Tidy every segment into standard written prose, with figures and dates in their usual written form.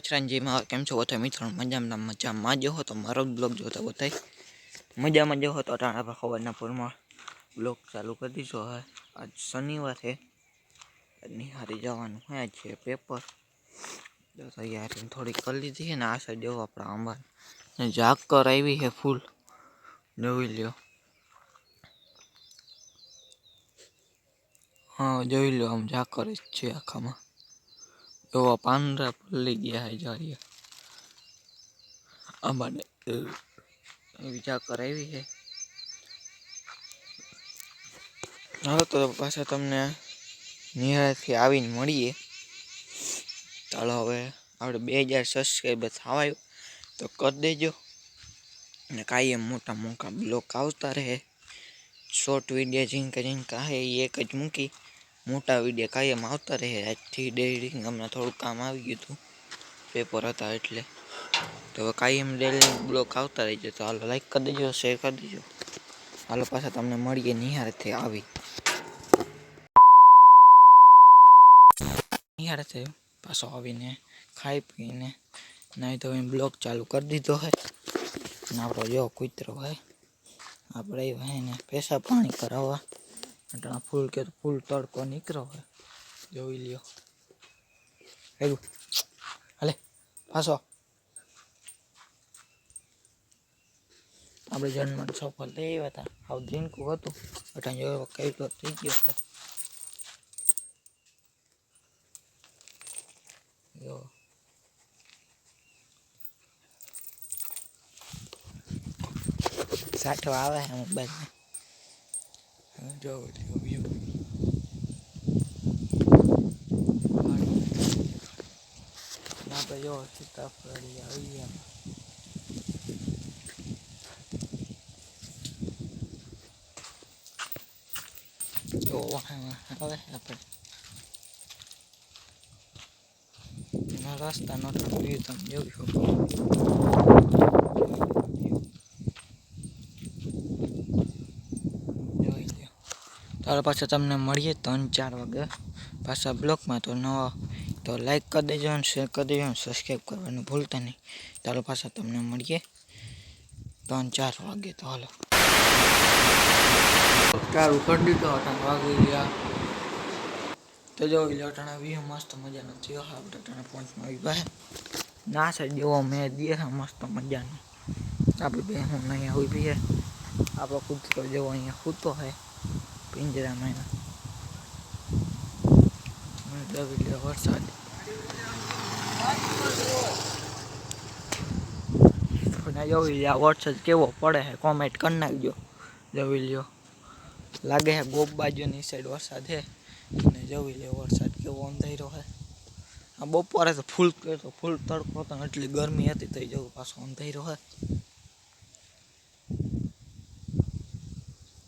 ચિરાંજીમાં કેમ છો બધા મિત્રો? મજામાં જો હો તો મારો બ્લોગ જોતો બતાય મજામાં જો હો તો ટાણા પર ખબરના પૂરમાં બ્લોગ ચાલુ કરી દીધો હે. આજ શનિવાર છે, નિહારી જવાનું હોય છે પેપર તો તૈયારી થોડી કરી લીધી છે ને. આ સાઈડ જેવો આપણા આંબા ઝાકર આવી છે ફૂલ, જોઈ લ્યો. હા જોઈ લો, આમ ઝાકર જ છે આખામાં. એવા પાંદડા પલળી ગયા છે જારીએ આંબાને, એવી ઝાકર આવી છે. હાલો તો પાછા તમને નિહાળથી આવીને મળીએ. ચાલો હવે આપણે 2000 સબસ્ક્રાઈબર થવા આવ્યું તો કરી દેજો ને. કાંઈ એમ મોટા મોટા બ્લોગ આવતા રહે. શોર્ટ વિડીયો જીનકા હે એ એક જ મૂકી, મોટા વિડીયો કાંઈ એમ આવતા રહે. આજથી ડેરી હમણાં થોડું કામ આવી ગયું હતું, પેપર હતા એટલે. તો હવે કાંઈ એમ ડેલી બ્લોગ આવતા રહેજો. તો હાલો લાઈક કરી દેજો, શેર કરી દેજો. હાલો પાછા તમને મળીએ નિહાળથી આવી. નિહાળથી પાછો આવીને ખાઈ પીને નહીં તો બ્લોગ ચાલુ કરી દીધો હોય ને. આપણો જો કૂતરો હોય આપણે ભાઈને પૈસા પાણી કરાવવા એટલે ફૂલ કે ફૂલ તડકો નીકળ્યો હોય, જોઈ લ્યો. એવું હાલે પાછો આપણે જન્મ સફળ લઈ આવ્યા હતા. આવું ડ્રીંકું હતું એટલે જો કઈ તો થઈ ગયો હતો. જો સાઠો આવે છે મોબાઈલને, જો આપણે જો સીતાફળી આવી એમ. જો આવે આપણે રસ્તાનો વ્યૂ તમે જોઈ શકો. જોઈ લો. તારો પાછા તમને મળીએ 3-4 વાગે પાછા બ્લોગમાં. તો નવા તો લાઈક કરી દેજો અને શેર કરી દેજો અને સબસ્ક્રાઈબ કરવાનું ભૂલતા નહીં. ચાલો પાછા તમને મળીએ 3-4 વાગે. તો હાલો ચાલુ કરી દીધો. 8 વાગી ગયા તો જોઈ લો. અટાણા વ્યૂ મસ્ત મજાનો થયો. આપણે અટાણા પોઈન્ટમાં આવી પાસે ના સાઈડ જેવો મેં દે મસ્ત મજાનો. આપણે બે હું અહીંયા ઊભી છે. આપણો કૂતરો જેવો અહીંયા સૂતો હોય પિંજરામાં એના. જોઈ લો વરસાદ જોઈ લો. વરસાદ કેવો પડે છે કોમેન્ટ કરી નાખજો. જોઈ લ્યો લાગે છે ગોપ બાજુની સાઈડ વરસાદ છે ને. જોઈ લે વરસાદ કેવો અંધારો છે. આ બપોરે તો ફૂલ તડકો હતો ને એટલી ગરમી હતી. તો જવું પાછો અંધારો છે.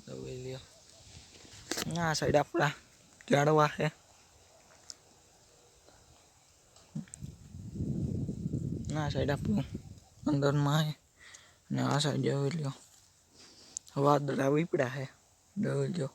જોઈ લ્યો ના સાઈડ આપણા ઝાડવા છે. ના સાઈડ આપણું અંદરમાં છે ને. આ સાઈડ જોઈ લ્યો વાદળા વીપડા છે. જોઈ લ્યો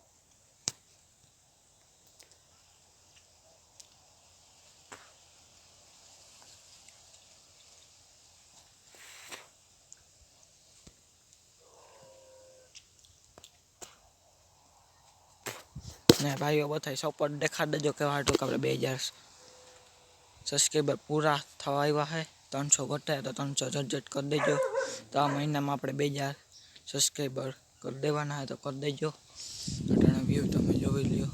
ને ભાઈઓ બધા સપોર્ટ દેખાડ દેજો. કેવા હાટું કે આપણે 2000 સબસ્ક્રાઈબર પૂરા થવા આવ્યા છે. 300 ઘટે તો 300 ઝટ કરી દેજો. તો આ મહિનામાં આપણે 2000 સબસ્ક્રાઈબર કરી દેવાના હોય તો કરી દેજો. અટાણા વ્યૂ તમે જોઈ લ્યો.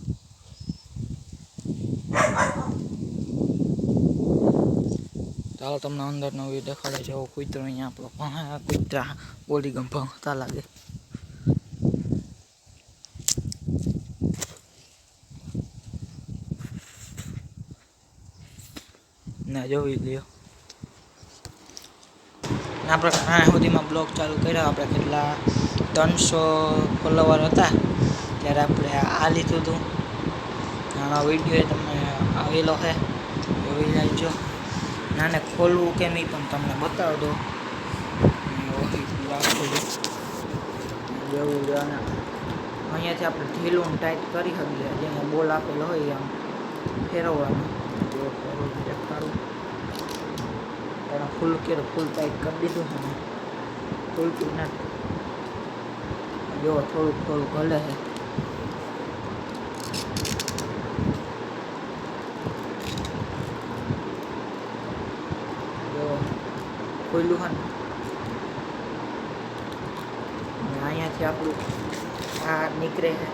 ચાલો તમને અંદરનો વ્યૂ દેખાડે છે. એવો કૂતરો અહીંયા આપણો કૂતરા બોડી ગમ ભણતા લાગે. ના જોઈ લ્યો. આપણે આ સુધીમાં બ્લોગ ચાલુ કર્યો. આપણે કેટલા 300 ફોલોવર હતા ત્યારે આપણે આ લીધું હતું. આનો વિડીયો તમને આવેલો છે, જોઈ લેજો. નાને ખોલવું કેમ એ પણ તમને બતાવી દો. જેવું અહીંયાથી આપણે ઢીલું ટાઈટ કરી શકીએ. જેમાં બોલ આપેલો હોય આમ ફેરવવાનું. દેખાડું ફૂલ કેરો ફૂલ ટાઈટ કરી દીધું છે ને ફૂલ ટુ ના જો થોડુંક થોડુંક હલે છે જો ખોલ્યું છે ને અહીંયાથી આપણું આ નીકળે છે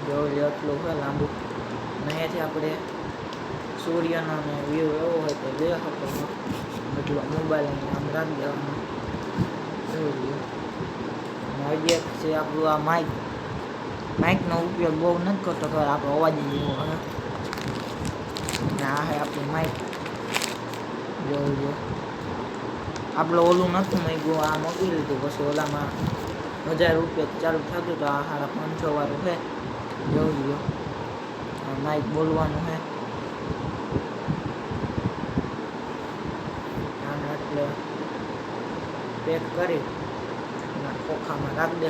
જો એટલું હોય લાંબુ અહીંયાથી આપણે સૂર્યનો ને વ્યૂ એવો હોય તો લે શકો એટલો મોબાઈલ અહીં આમ રાખી દેવાનો જોઈ લ્યો અને એક છે આપણું આ માઇકનો ઉપયોગ બહુ નથી કરતો ખબર આપણો અવાજ એવો હોય ને આ હે આપણું માઇક જોઈ લ્યો આપણે ઓલું નહોતું મૂક્યું આ મૂકી લીધું પછી ઓલામાં 1000 રૂપિયા ચાલુ થતું તો આ 550 વાળું છે જોઈ લ્યો માઇક બોલવાનું છે આને એટલે પેક કરી ખોખામાં રાખી દે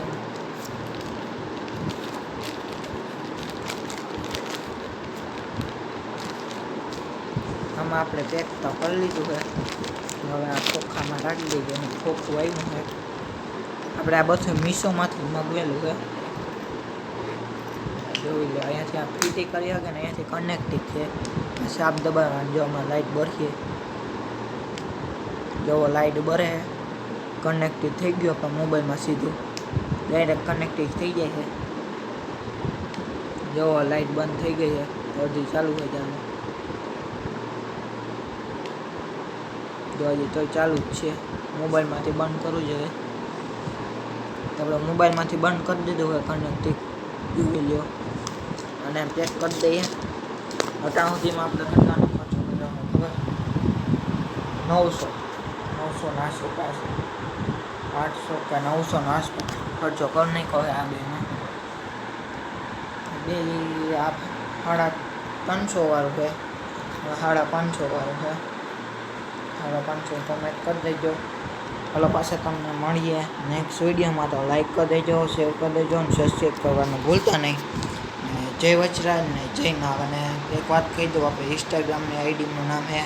આમાં આપણે પેક તો કરી લીધું છે હવે આ ખોખામાં રાખી દઈએ અને ખોખું આવ્યું છે આપણે આ બધું મીશોમાંથી મગવેલું છે જોઈ લે અહીંયાથી આ ફીટી કરી શકે ને અહીંયાથી કનેક્ટિંગ છે સાપ દબાવવાનું જો હમણાં લાઇટ બરશે જો લાઇટ બરે કનેક્ટિંગ થઈ ગયો પણ મોબાઈલમાં સીધું ડાયરેક્ટ કનેક્ટિંગ થઈ જાય છે જો લાઇટ બંધ થઈ ગઈ છે તો હજી ચાલુ થઈ જાય જો હજી તો ચાલુ જ છે મોબાઈલમાંથી બંધ કરવું જોઈએ આપણે મોબાઈલમાંથી બંધ કરી દીધું હોય કનેક્ટિંગ જોઈ લ્યો અને પેક કરી દઈએ અટાણ સુધીમાં આપણે કેટલાનો ખર્ચો કરવાનો ખબર 900 ના આસપાસ 800 કે 900 ના આસપાસ ખર્ચો કરી નાખ્યો હોય આ બેમાં બે આ 350 વાળું છે 550 વાળું છે 550 તમે કરી દેજો હલો પાછા તમને મળીએ નેક્સ્ટ વિડીયોમાં તો લાઈક કરી દેજો શેર કરી દેજો અને સબસ્ક્રાઈબ કરવાનું ભૂલતા નહીં જય વચરાજ ને જય માવ અને એક વાત કહી દઉં આપણે ઇન્સ્ટાગ્રામની આઈડીનું નામ છે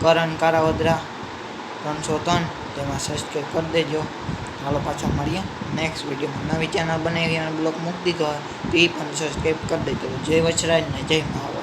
કરણ કારાવદરા 303 તેમાં સબસ્ક્રાઈબ કરી દેજો હાલો પાછા મળીએ નેક્સ્ટ વિડીયોમાં નવી ચેનલ બનાવી અને બ્લોગ મૂકી દીધો હોય તો એ પણ સબસ્ક્રાઈબ કરી દેજો જય વચરાજ ને જય માવ